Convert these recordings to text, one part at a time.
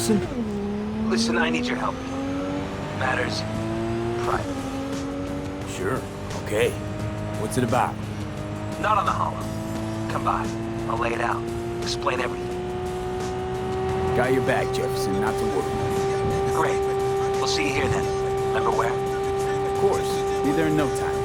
Jefferson? Listen, I need your help. Matters private. Sure. Okay. What's it about? Not on the holo. Come by. I'll lay it out. Explain everything. Got your back, Jefferson. Not to worry. Great. We'll see you here then. Remember where? Of course. Be there in no time.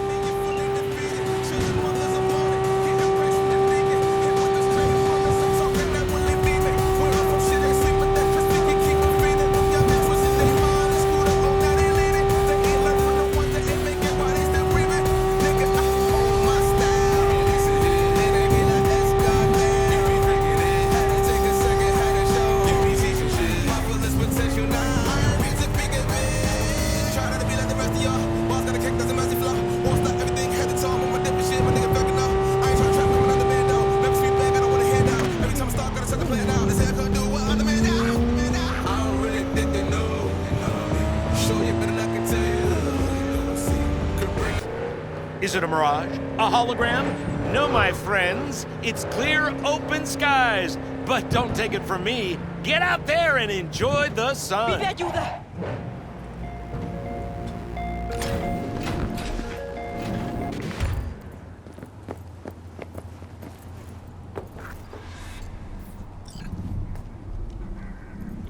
Is it a mirage? A hologram? No, my friends. It's clear, open skies. But don't take it from me. Get out there and enjoy the sun. ¡Pide ayuda!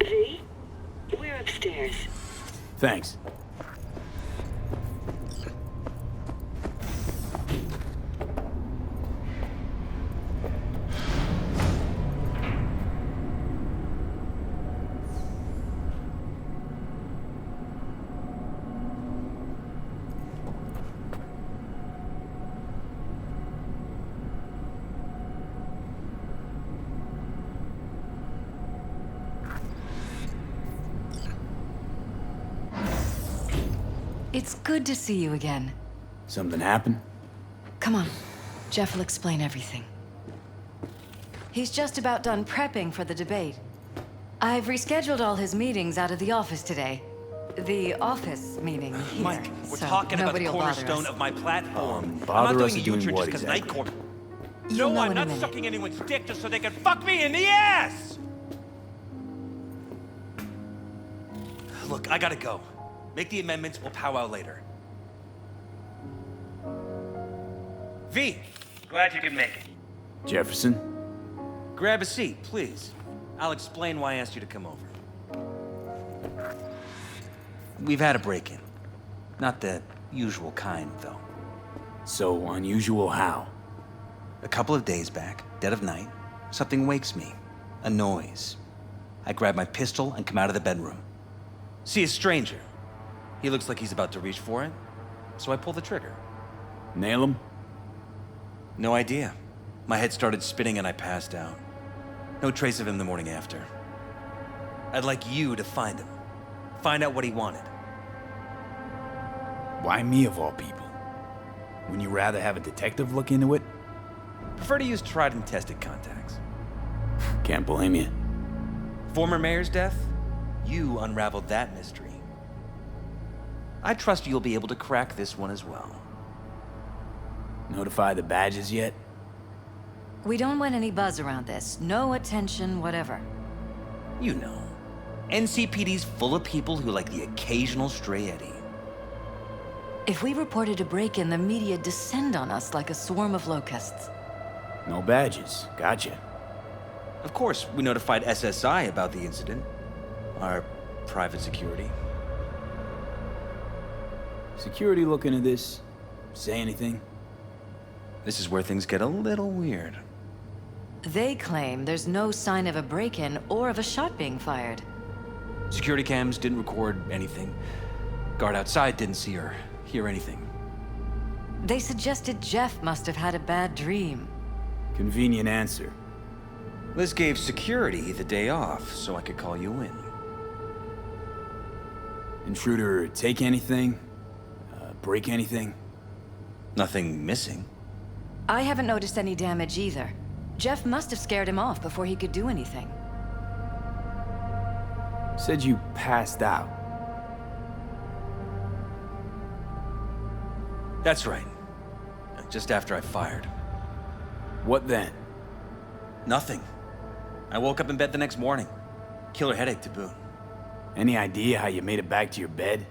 V, we're upstairs. Thanks. It's good to see you again. Something happened? Come on. Jeff will explain everything. He's just about done prepping for the debate. I've rescheduled all his meetings out of the office today. The office meeting here. Mike, we're so talking about the nobody will bother cornerstone us. of my platform. Bother I'm not us doing to a doing U-turn what just because exactly? Night Court. You'll No, know I'm in a not minute. sucking anyone's dick just so they can fuck me in the ass! Look, I gotta go. Make the amendments, we'll powwow later. V, glad you could make it. Jefferson? Grab a seat, please. I'll explain why I asked you to come over. We've had a break-in. Not the usual kind, though. So unusual how? A couple of days back, dead of night, something wakes me. A noise. I grab my pistol and come out of the bedroom. See a stranger. He looks like he's about to reach for it, so I pull the trigger. Nail him? No idea. My head started spinning and I passed out. No trace of him the morning after. I'd like you to find him. Find out what he wanted. Why me of all people? Wouldn't you rather have a detective look into it? Prefer to use tried and tested contacts. Can't blame you. Former mayor's death? You unraveled that mystery. I trust you'll be able to crack this one as well. Notify the badges yet? We don't want any buzz around this. No attention, whatever. You know, NCPD's full of people who like the occasional stray eddy. If we reported a break-in, the media descend on us like a swarm of locusts. No badges. Gotcha. Of course, we notified SSI about the incident. Our private security. Security look into this? Say anything? This is where things get a little weird. They claim there's no sign of a break-in or of a shot being fired. Security cams didn't record anything. Guard outside didn't see or hear anything. They suggested Jeff must have had a bad dream. Convenient answer. Liz gave security the day off so I could call you in. Intruder take anything? Break anything? Nothing missing. I haven't noticed any damage either. Jeff must have scared him off before he could do anything. Said you passed out. That's right. Just after I fired. What then? Nothing. I woke up in bed the next morning. Killer headache to boot. Any idea how you made it back to your bed?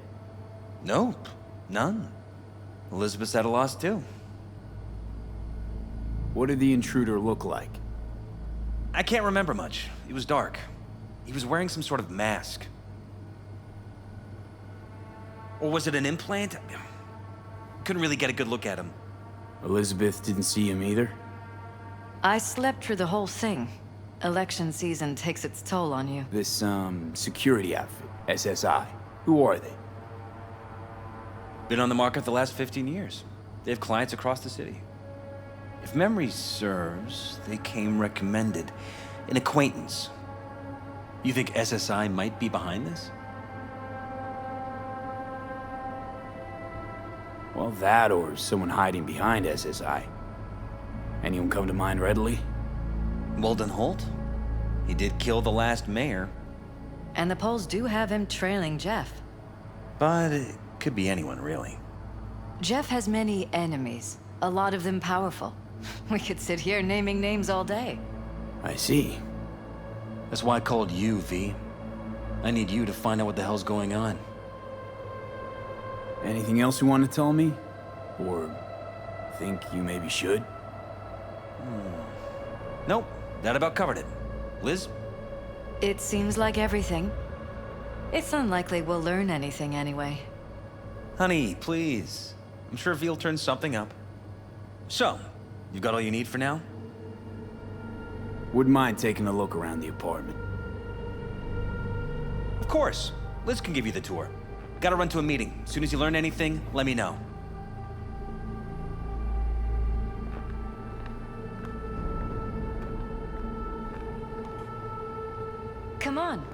Nope, none. Elizabeth's at a loss too. What did the intruder look like? I can't remember much. It was dark. He was wearing some sort of mask. Or was it an implant? Couldn't really get a good look at him. Elizabeth didn't see him either? I slept through the whole thing. Election season takes its toll on you. This, security outfit, SSI. Who are they? Been on the market the last 15 years. They have clients across the city. If memory serves, they came recommended. An acquaintance. You think SSI might be behind this? Well, that or someone hiding behind SSI. Anyone come to mind readily? Walden Holt? He did kill the last mayor. And the polls do have him trailing Jeff. But it could be anyone, really. Jeff has many enemies, a lot of them powerful. We could sit here naming names all day. I see. That's why I called you, V. I need you to find out what the hell's going on. Anything else you want to tell me? Or think you maybe should? Nope, that about covered it. Liz? It seems like everything. It's unlikely we'll learn anything anyway. Honey, please. I'm sure V'll turn something up. So, you got all you need for now? Wouldn't mind taking a look around the apartment. Of course. Liz can give you the tour. Gotta run to a meeting. As soon as you learn anything, let me know. Come on.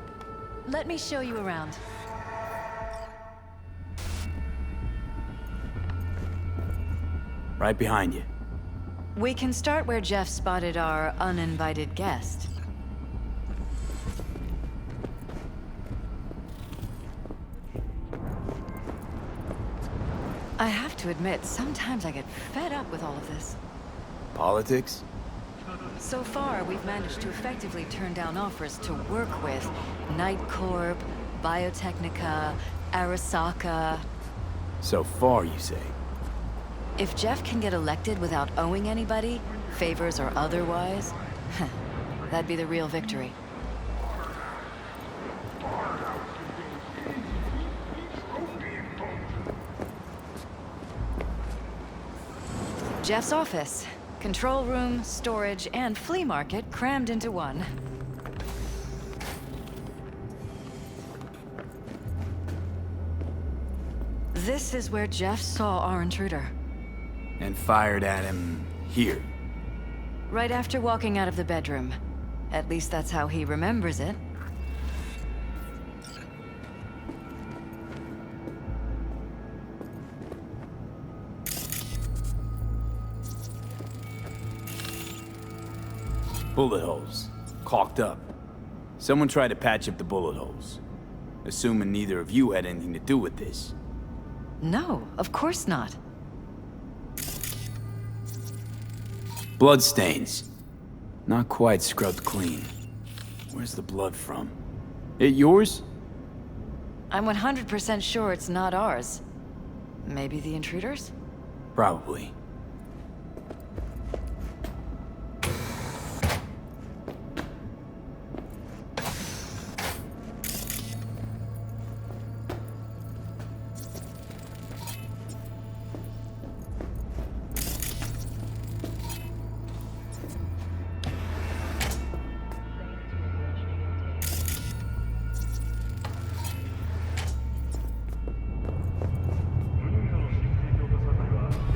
Let me show you around. Right behind you. We can start where Jeff spotted our uninvited guest. I have to admit, sometimes I get fed up with all of this. Politics? So far, we've managed to effectively turn down offers to work with Night Corp, Biotechnica, Arasaka. So far, you say? If Jeff can get elected without owing anybody, favors or otherwise, that'd be the real victory. Jeff's office. Control room, storage, and flea market crammed into one. This is where Jeff saw our intruder. And fired at him here. Right after walking out of the bedroom. At least that's how he remembers it. Bullet holes. Caulked up. Someone tried to patch up the bullet holes. Assuming neither of you had anything to do with this. No, of course not. Bloodstains. Not quite scrubbed clean. Where's the blood from? It yours? I'm 100% sure it's not ours. Maybe the intruders? Probably.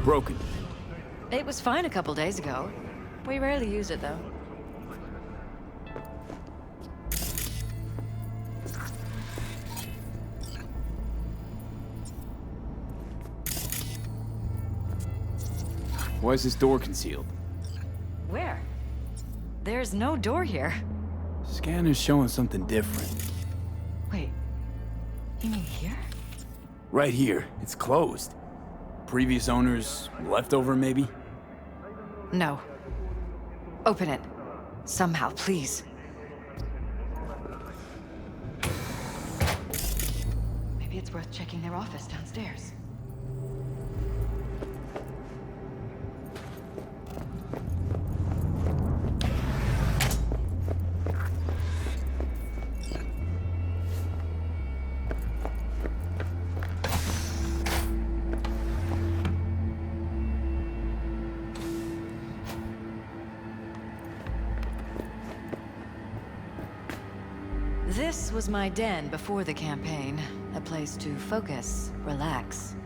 Broken. It was fine a couple days ago. We rarely use it, though. Why is this door concealed? Where? There's no door here. Scanner's showing something different. Wait, you mean here? Right here. It's closed. Previous owners, leftover maybe? No. Open it. Somehow, please. Maybe it's worth checking their office downstairs. This was my den before the campaign. A place to focus, relax.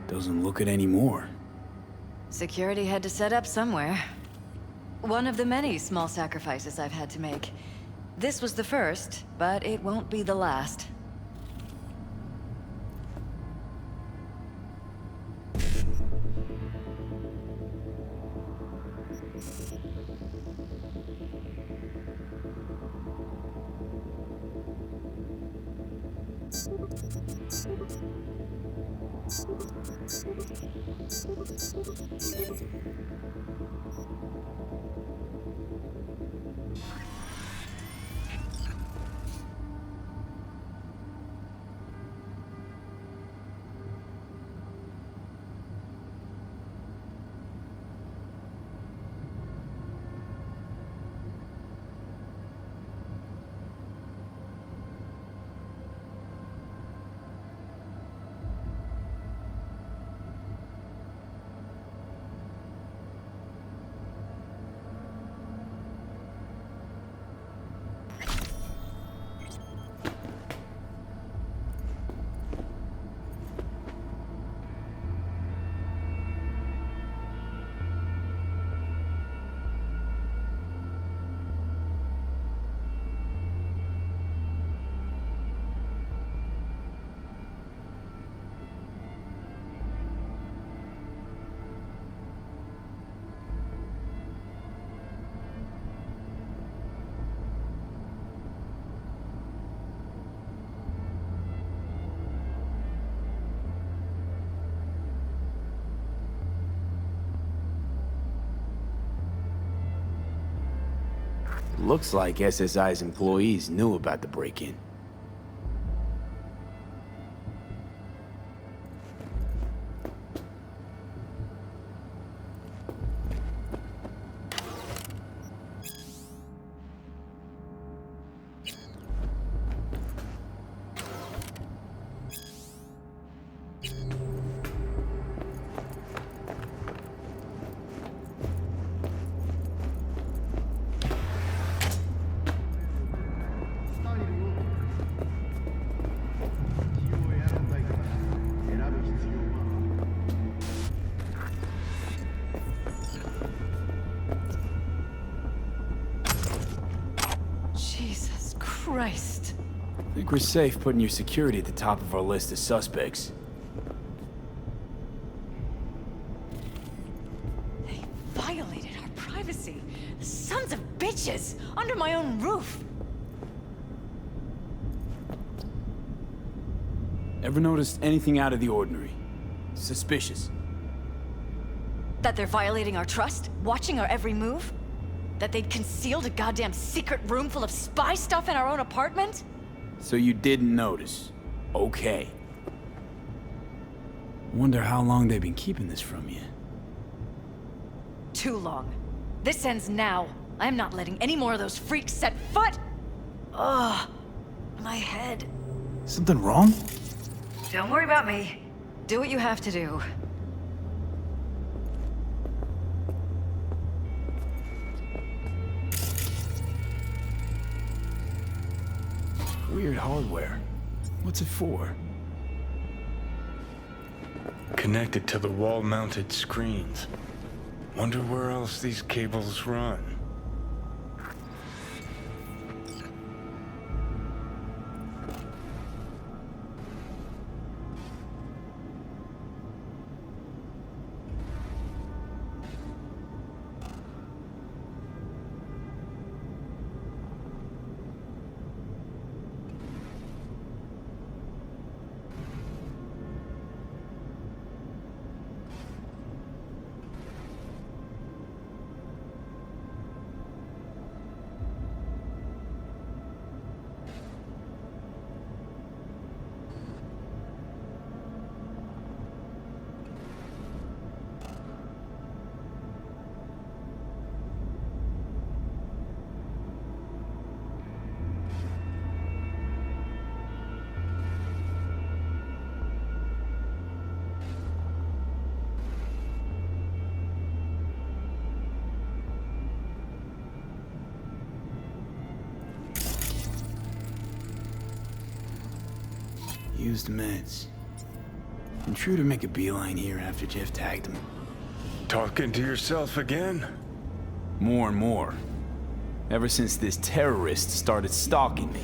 Doesn't look it anymore. Security had to set up somewhere. One of the many small sacrifices I've had to make. This was the first, but it won't be the last. Looks like SSI's employees knew about the break-in. Christ. I think we're safe putting your security at the top of our list of suspects. They violated our privacy. Sons of bitches! Under my own roof! Ever noticed anything out of the ordinary? Suspicious? That they're violating our trust? Watching our every move? That they'd concealed a goddamn secret room full of spy stuff in our own apartment? So you didn't notice. Okay. Wonder how long they've been keeping this from you. Too long. This ends now. I'm not letting any more of those freaks set foot! Ugh. My head. Something wrong? Don't worry about me. Do what you have to do. Weird hardware. What's it for? Connected to the wall-mounted screens. Wonder where else these cables run. Used meds. Intruder make a beeline here after Jeff tagged him. Talking to yourself again? More and more. Ever since this terrorist started stalking me.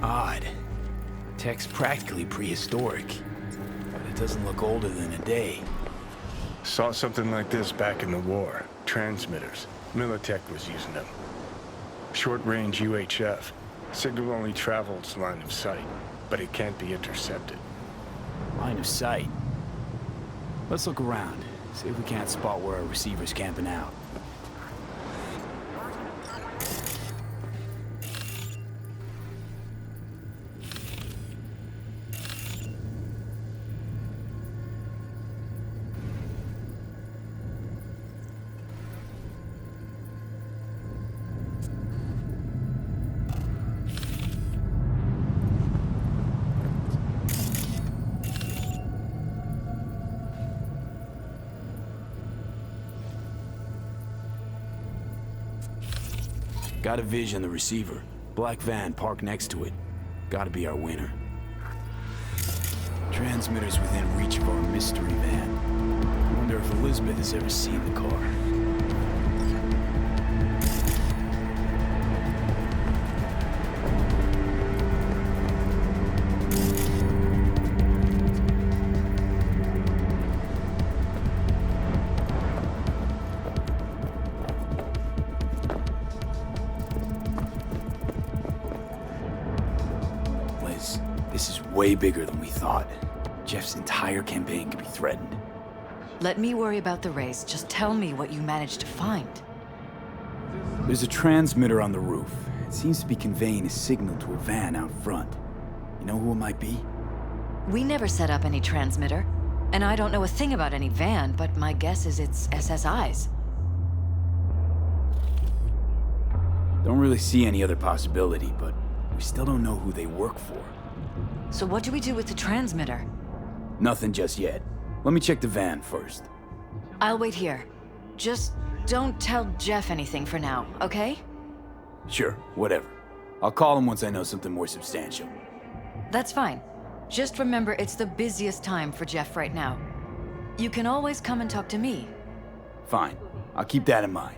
Odd. Tech's practically prehistoric, but it doesn't look older than a day. Saw something like this back in the war. Transmitters. Militech was using them. Short-range UHF. Signal only travels line of sight, but it can't be intercepted. Line of sight. Let's look around, see if we can't spot where our receiver's camping out. Got a vision on the receiver. Black van parked next to it. Gotta be our winner. Transmitters within reach of our mystery van. Wonder if Elizabeth has ever seen the car. This is way bigger than we thought. Jeff's entire campaign could be threatened. Let me worry about the race. Just tell me what you managed to find. There's a transmitter on the roof. It seems to be conveying a signal to a van out front. You know who it might be? We never set up any transmitter, and I don't know a thing about any van, but my guess is it's SSI's. Don't really see any other possibility, but we still don't know who they work for. So what do we do with the transmitter? Nothing just yet. Let me check the van first. I'll wait here. Just don't tell Jeff anything for now, okay? Sure, whatever. I'll call him once I know something more substantial. That's fine. Just remember it's the busiest time for Jeff right now. You can always come and talk to me. Fine. I'll keep that in mind.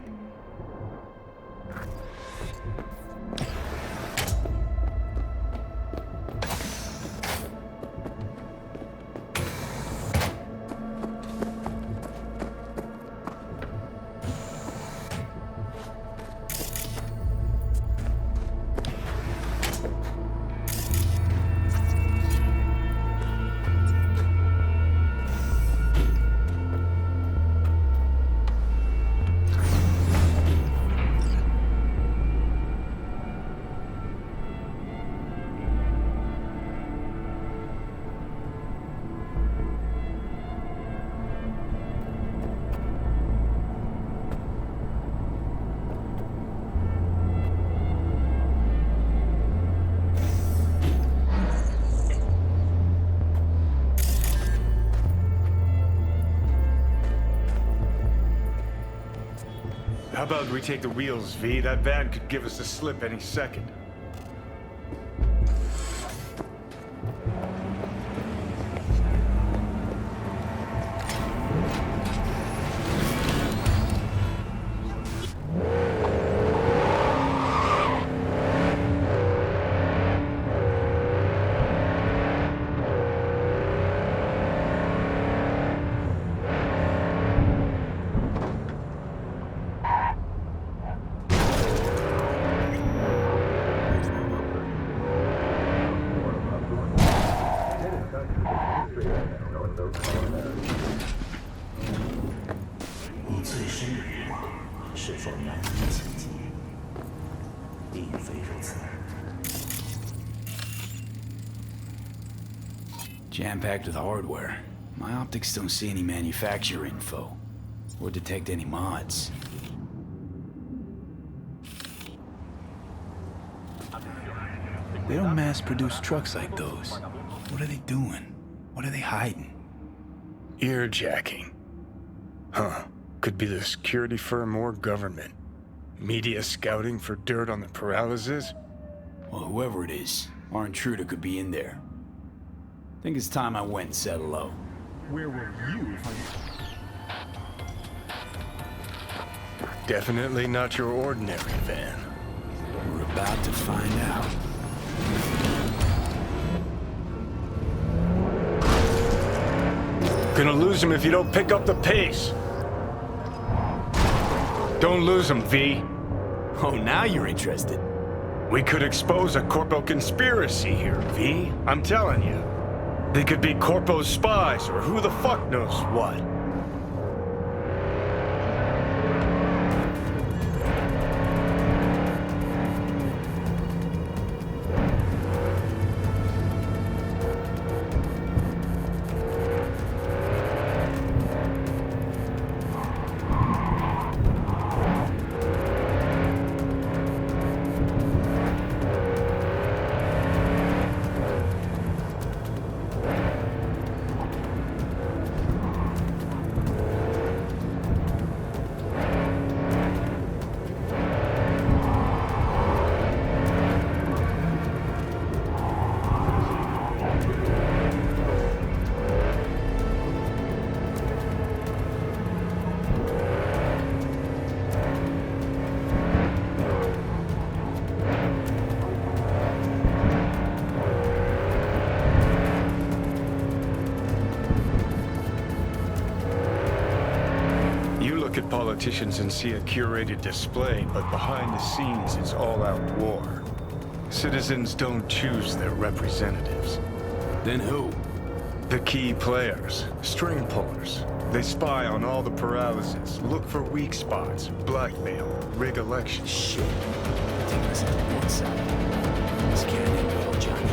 How about we take the wheels, V? That van could give us a slip any second. 你最深的欲望是否难以企及？并非如此。 Jam-packed with hardware. My optics don't see any manufacturer info. Or detect any mods. They don't mass-produce trucks like those. What are they doing? What are they hiding? Earjacking. Huh. Could be the security firm or government. Media scouting for dirt on the paralysis? Well, whoever it is, our intruder could be in there. Think it's time I went and said hello. Where will you find... Definitely not your ordinary van. We're about to find out. Gonna lose him if you don't pick up the pace. Don't lose him, V. Oh, now you're interested. We could expose a Corpo conspiracy here, V. I'm telling you. They could be Corpo's spies, or who the fuck knows what. Look at politicians and see a curated display, but behind the scenes it's all-out war. Citizens don't choose their representatives. Then who? The key players, string pullers. They spy on all the paralysis, look for weak spots, blackmail, rig elections. Shit. Take us to one side. This can't end well, Johnny.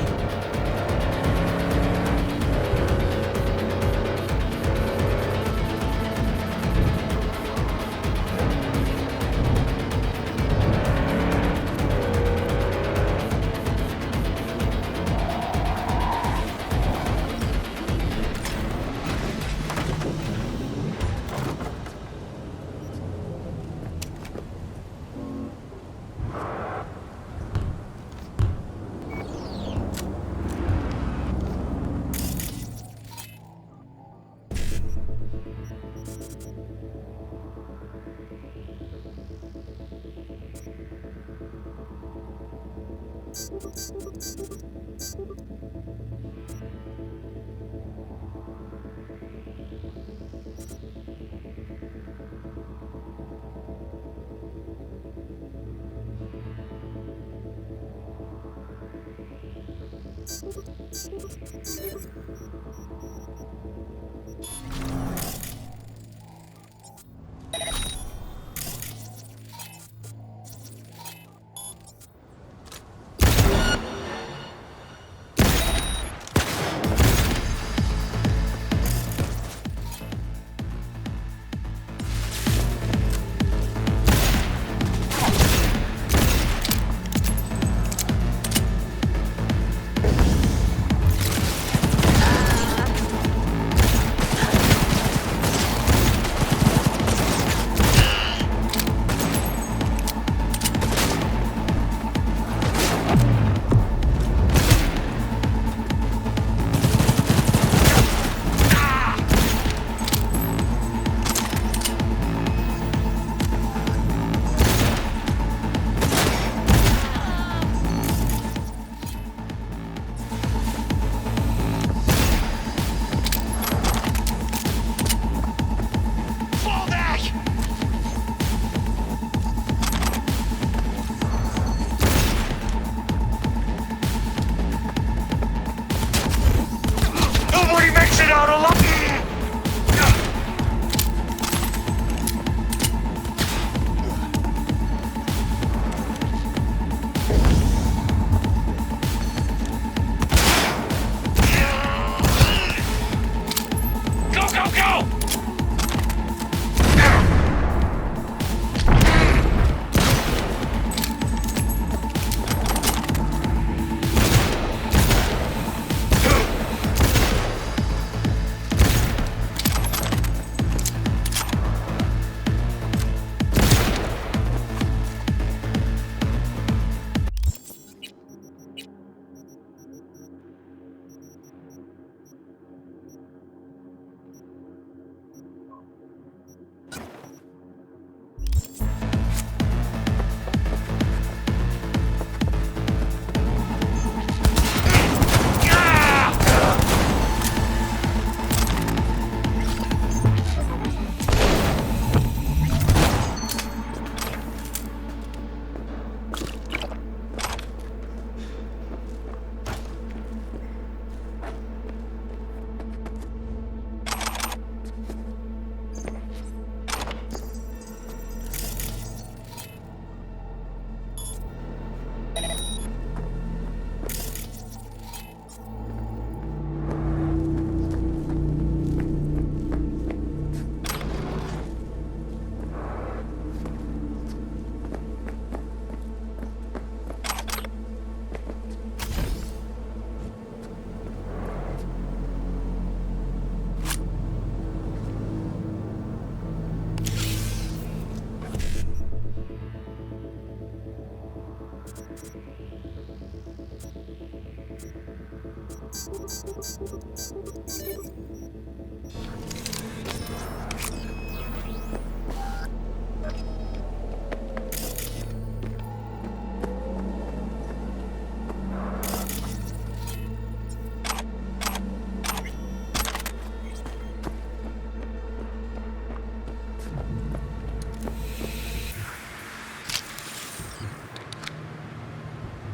Nobody makes it out alive!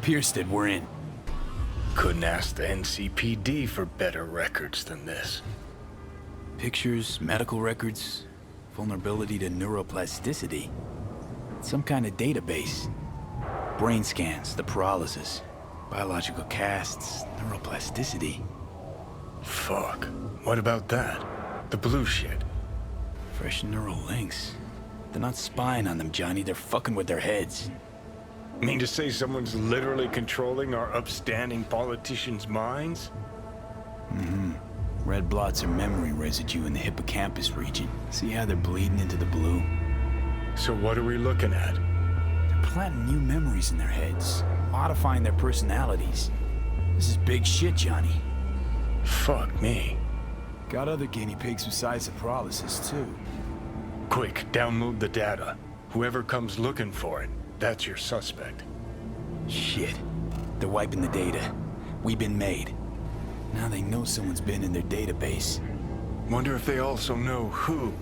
Piersted, we're in. Couldn't ask the NCPD for better records than this. Pictures, medical records, vulnerability to neuroplasticity. Some kind of database. Brain scans, the paralysis, biological casts, neuroplasticity. Fuck. What about that? The blue shit. Fresh neural links. They're not spying on them, Johnny. They're fucking with their heads. Mean to say someone's literally controlling our upstanding politicians' minds? Mm-hmm. Red blots are memory residue in the hippocampus region. See how they're bleeding into the blue? So what are we looking at? They're planting new memories in their heads, modifying their personalities. This is big shit, Johnny. Fuck me. Got other guinea pigs besides the paralysis, too. Quick, download the data. Whoever comes looking for it, that's your suspect. Shit. They're wiping the data. We've been made. Now they know someone's been in their database. Wonder if they also know who.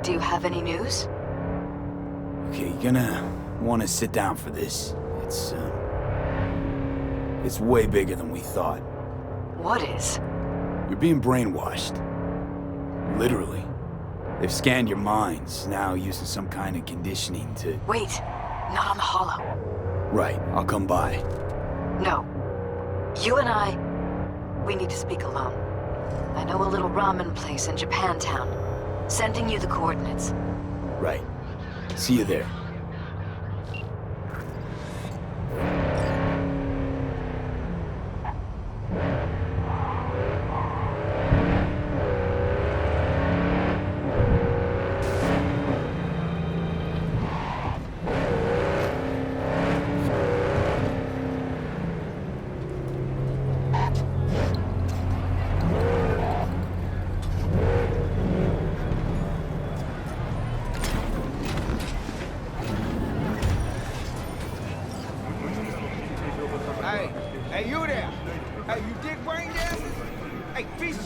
Do you have any news? Okay, you're gonna want to sit down for this. It's way bigger than we thought. What is? You're being brainwashed. Literally. They've scanned your minds, now using some kind of conditioning to... Wait, not on the holo. Right, I'll come by. No. You and I, we need to speak alone. I know a little ramen place in Japantown. Sending you the coordinates. Right. See you there.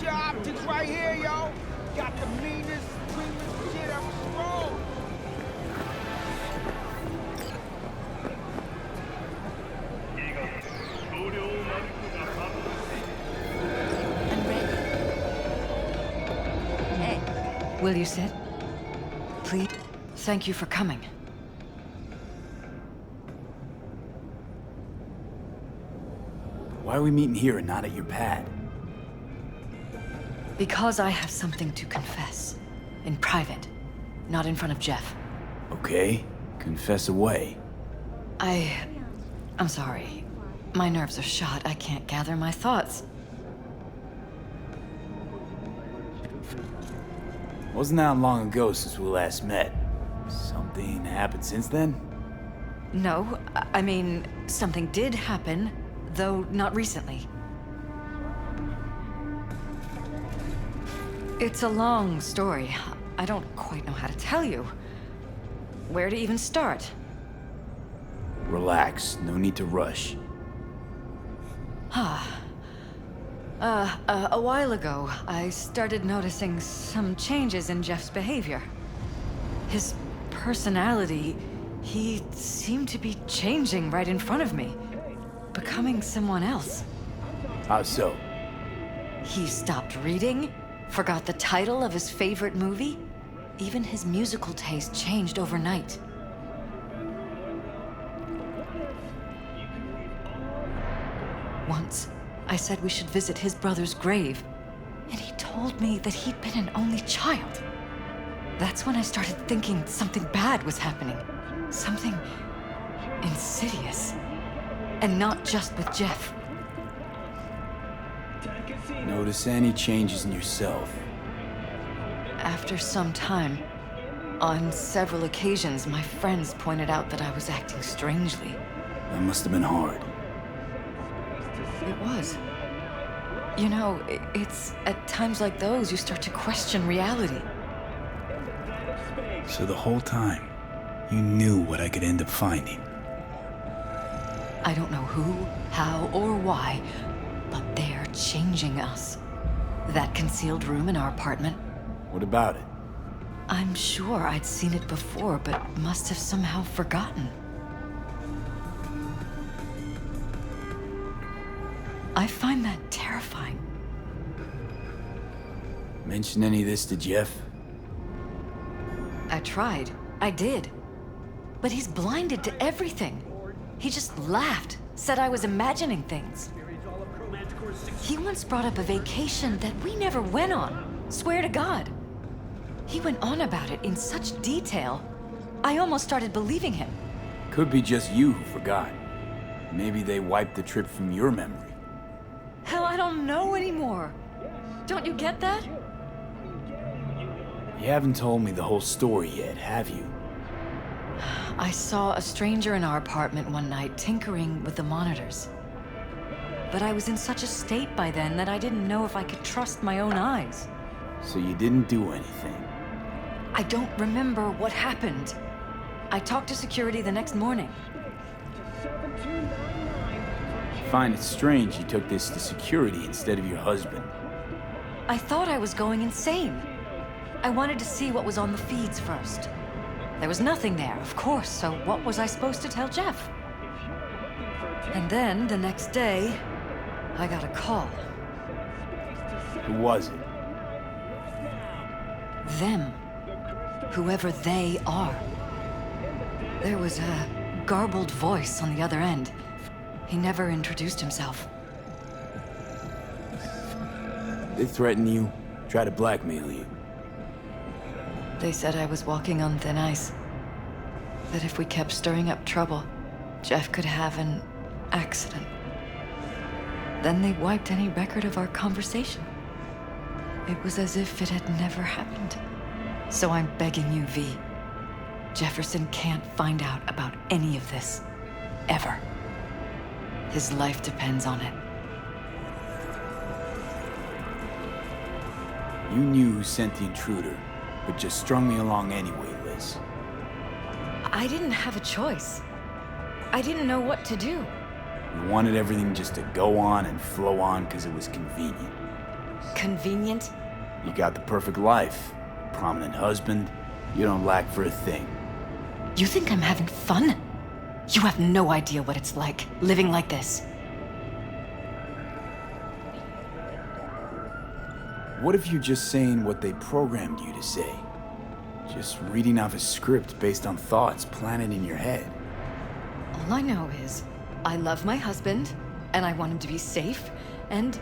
your optics right here, yo. Got the meanest, cleanest shit ever rolled. I'm ready. Hey, will you sit? Please? Thank you for coming. Why are we meeting here and not at your pad? Because I have something to confess. In private. Not in front of Jeff. Okay, confess away. I'm sorry. My nerves are shot. I can't gather my thoughts. Wasn't that long ago since we last met? Something happened since then? No, I mean, something did happen, though not recently. It's a long story. I don't quite know how to tell you. Where to even start? Relax, no need to rush. A while ago, I started noticing some changes in Jeff's behavior. His personality, he seemed to be changing right in front of me. Becoming someone else. How so? He stopped reading, forgot the title of his favorite movie. Even his musical taste changed overnight. Once, I said we should visit his brother's grave, and he told me that he'd been an only child. That's when I started thinking something bad was happening. Something insidious. And not just with Jeff. Notice any changes in yourself? After some time, on several occasions, my friends pointed out that I was acting strangely. That must have been hard. It was. You know, it's at times like those you start to question reality. So the whole time, you knew what I could end up finding. I don't know who, how, or why, but they're changing us. That concealed room in our apartment. What about it? I'm sure I'd seen it before, but must have somehow forgotten. I find that terrifying. Mention any of this to Jeff? I tried. I did. But he's blinded to everything. He just laughed, said I was imagining things. He once brought up a vacation that we never went on. Swear to God. He went on about it in such detail, I almost started believing him. Could be just you who forgot. Maybe they wiped the trip from your memory. Hell, I don't know anymore. Don't you get that? You haven't told me the whole story yet, have you? I saw a stranger in our apartment one night tinkering with the monitors. But I was in such a state by then that I didn't know if I could trust my own eyes. So you didn't do anything? I don't remember what happened. I talked to security the next morning. Find it strange you took this to security instead of your husband. I thought I was going insane. I wanted to see what was on the feeds first. There was nothing there, of course, so what was I supposed to tell Jeff? And then, the next day, I got a call. Who was it? Them. Whoever they are. There was a garbled voice on the other end. He never introduced himself. They threaten you, try to blackmail you. They said I was walking on thin ice. That if we kept stirring up trouble, Jeff could have an accident. Then they wiped any record of our conversation. It was as if it had never happened. So I'm begging you, V. Jefferson can't find out about any of this. Ever. His life depends on it. You knew who sent the intruder, but just strung me along anyway, Liz. I didn't have a choice. I didn't know what to do. You wanted everything just to go on and flow on because it was convenient. Convenient? You got the perfect life. Prominent husband. You don't lack for a thing. You think I'm having fun? You have no idea what it's like, living like this. What if you're just saying what they programmed you to say? Just reading off a script based on thoughts planted in your head. All I know is, I love my husband, and I want him to be safe, and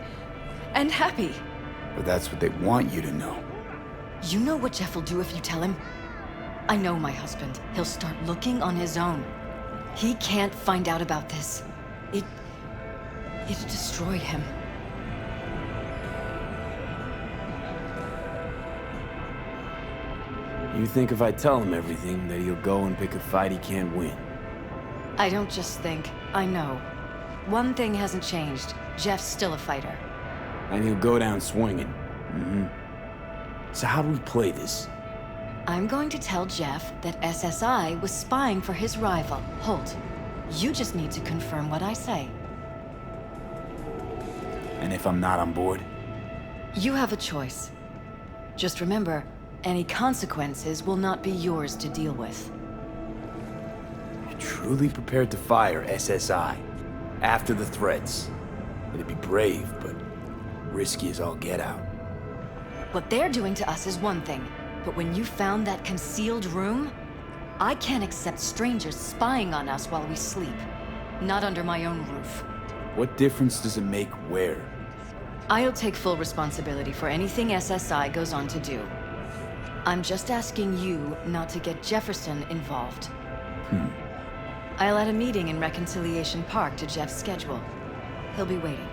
happy. But that's what they want you to know. You know what Jeff will do if you tell him? I know my husband. He'll start looking on his own. He can't find out about this. It'd destroy him. You think if I tell him everything, that he'll go and pick a fight he can't win? I don't just think, I know. One thing hasn't changed. Jeff's still a fighter. And he'll go down swinging. So how do we play this? I'm going to tell Jeff that SSI was spying for his rival, Holt. You just need to confirm what I say. And if I'm not on board? You have a choice. Just remember, any consequences will not be yours to deal with. You're truly prepared to fire SSI after the threats. It'd be brave, but risky as all get out. What they're doing to us is one thing, but when you found that concealed room, I can't accept strangers spying on us while we sleep. Not under my own roof. What difference does it make where? I'll take full responsibility for anything SSI goes on to do. I'm just asking you not to get Jefferson involved. I'll add a meeting in Reconciliation Park to Jeff's schedule. He'll be waiting.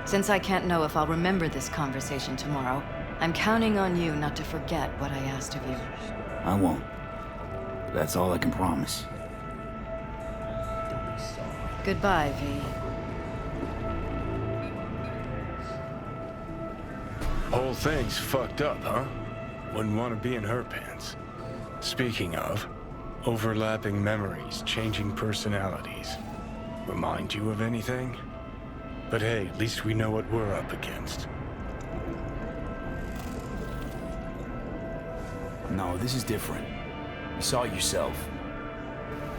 Since I can't know if I'll remember this conversation tomorrow, I'm counting on you not to forget what I asked of you. I won't. That's all I can promise. Goodbye, V. Whole thing's fucked up, huh? Wouldn't want to be in her pants. Speaking of, overlapping memories, changing personalities. Remind you of anything? But hey, at least we know what we're up against. No, this is different. You saw it yourself.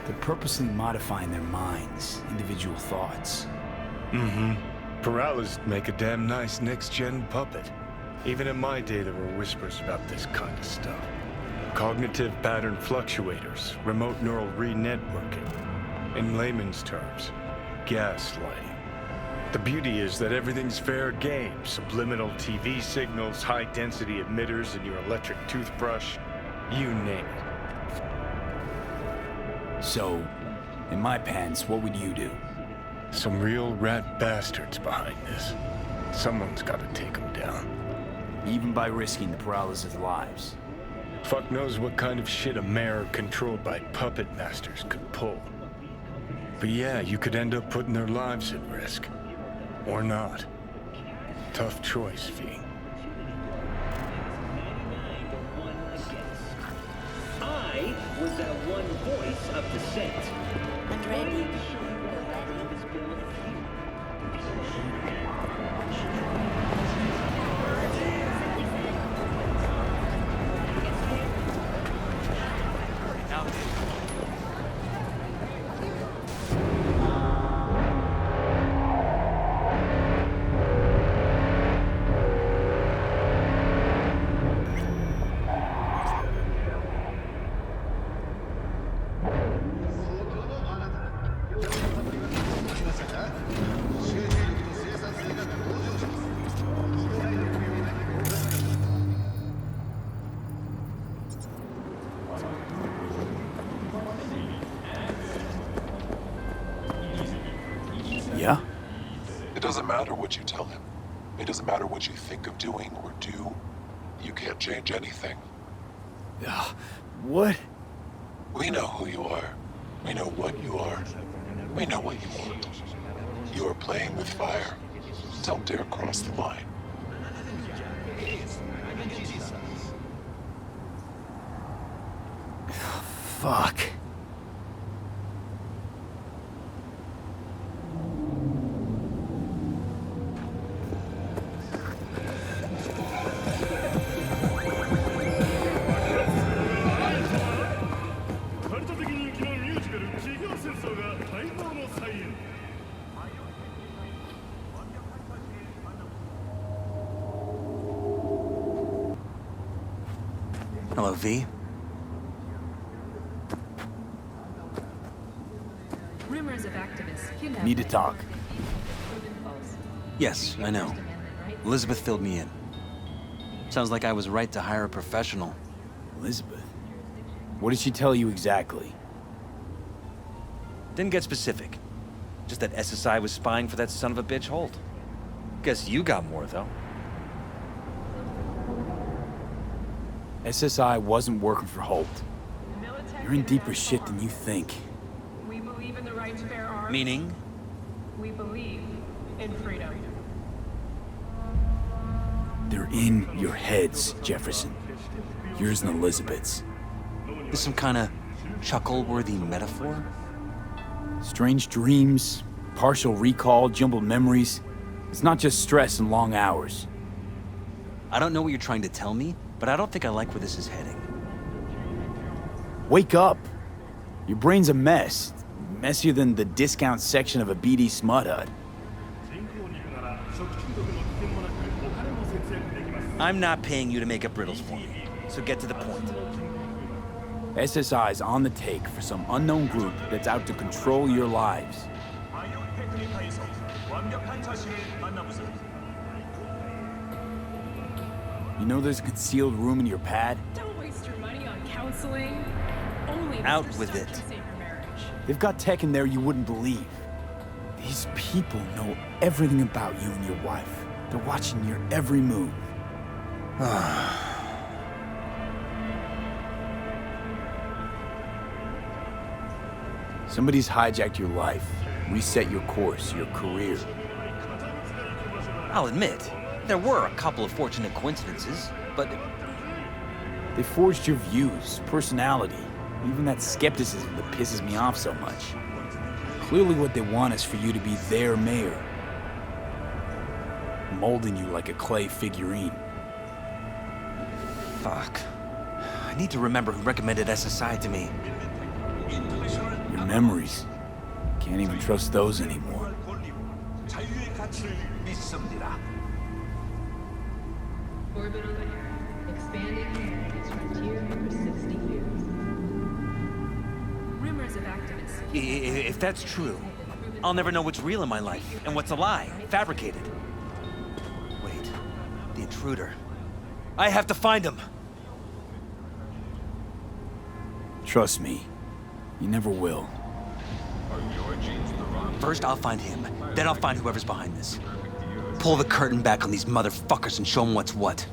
They're purposely modifying their minds, individual thoughts. Paralysis make a damn nice next-gen puppet. Even in my day, there were whispers about this kind of stuff. Cognitive pattern fluctuators, remote neural re-networking. In layman's terms, gaslighting. The beauty is that everything's fair game. Subliminal TV signals, high-density emitters in your electric toothbrush. You name it. So, in my pants, what would you do? Some real rat bastards behind this. Someone's gotta take them down. Even by risking the paralysis' lives. Fuck knows what kind of shit a mayor controlled by puppet masters could pull. But yeah, you could end up putting their lives at risk. Or not. Tough choice, V. I was that one voice of dissent. And Randy? Yeah? It doesn't matter what you tell him. It doesn't matter what you think of doing or do. You can't change anything. What? We know who you are. We know what you are. We know what you want. You are playing with fire. Don't dare cross the line. Fuck. Hello, V. Rumors of activists Need to talk. Yes, I know. Elizabeth filled me in. Sounds like I was right to hire a professional. Elizabeth? What did she tell you exactly? Didn't get specific. Just that SSI was spying for that son of a bitch Holt. Guess you got more, though. SSI wasn't working for Holt. You're in deeper shit than you think. We believe in the right to bear arms. Meaning? We believe in freedom. They're in your heads, Jefferson. Yours and Elizabeth's. This some kind of chuckle-worthy metaphor? Strange dreams, partial recall, jumbled memories. It's not just stress and long hours. I don't know what you're trying to tell me, but I don't think I like where this is heading. Wake up! Your brain's a mess. Messier than the discount section of a BD smut hut. I'm not paying you to make up riddles for me, so get to the point. SSI's on the take for some unknown group that's out to control your lives. You know there's a concealed room in your pad? Don't waste your money on counseling. Only Out Mr. with Stark it. can save your marriage. They've got tech in there you wouldn't believe. These people know everything about you and your wife. They're watching your every move. Somebody's hijacked your life, reset your course, your career. I'll admit, there were a couple of fortunate coincidences, but... They forged your views, personality, even that skepticism that pisses me off so much. Clearly what they want is for you to be their mayor. Molding you like a clay figurine. Fuck. I need to remember who recommended SSI to me. Your memories. Can't even trust those anymore. Orbital layer. Expanding its frontier for 60 years. Rumors of activists. If that's true, I'll never know what's real in my life and what's a lie, fabricated. Wait, the intruder. I have to find him. Trust me, you never will. First, I'll find him. Then I'll find whoever's behind this. Pull the curtain back on these motherfuckers and show them what's what.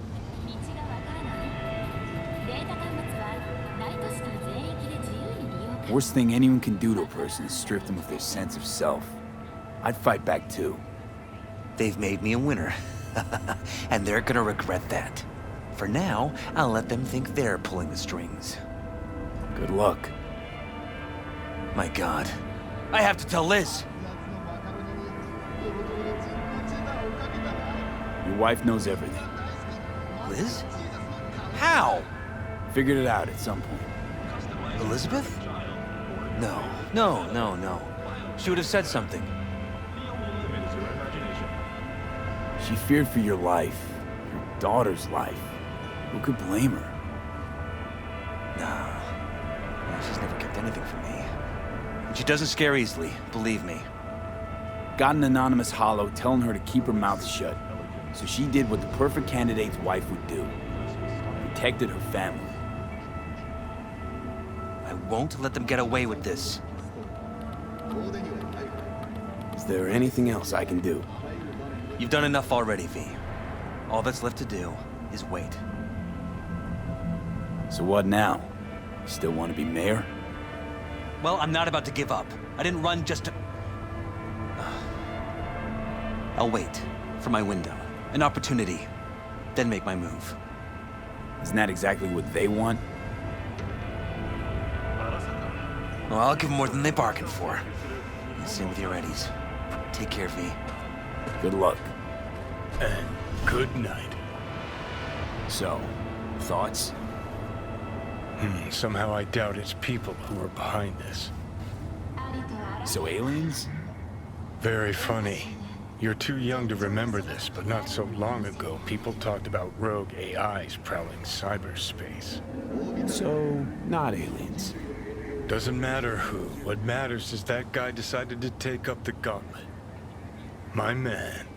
Worst thing anyone can do to a person is strip them of their sense of self. I'd fight back too. They've made me a winner. And they're gonna regret that. For now, I'll let them think they're pulling the strings. Good luck. My God. I have to tell Liz. Your wife knows everything. Liz? How? Figured it out at some point. Elizabeth? No. She would have said something. She feared for your life, your daughter's life. Who could blame her? No, she's never kept anything from me. And she doesn't scare easily, believe me. Got an anonymous hollow telling her to keep her mouth shut. So she did what the perfect candidate's wife would do. Protected her family. I won't let them get away with this. Is there anything else I can do? You've done enough already, V. All that's left to do is wait. So what now? Still want to be mayor? Well, I'm not about to give up. I didn't run just to... I'll wait for my window, an opportunity, then make my move. Isn't that exactly what they want? Well, I'll give them more than they bargained for. Same with your Eddies. Take care, V. Good luck. And good night. So, thoughts? Somehow I doubt it's people who are behind this. So aliens? Very funny. You're too young to remember this, but not so long ago, people talked about rogue AIs prowling cyberspace. So, not aliens. Doesn't matter who. What matters is that guy decided to take up the gauntlet. My man.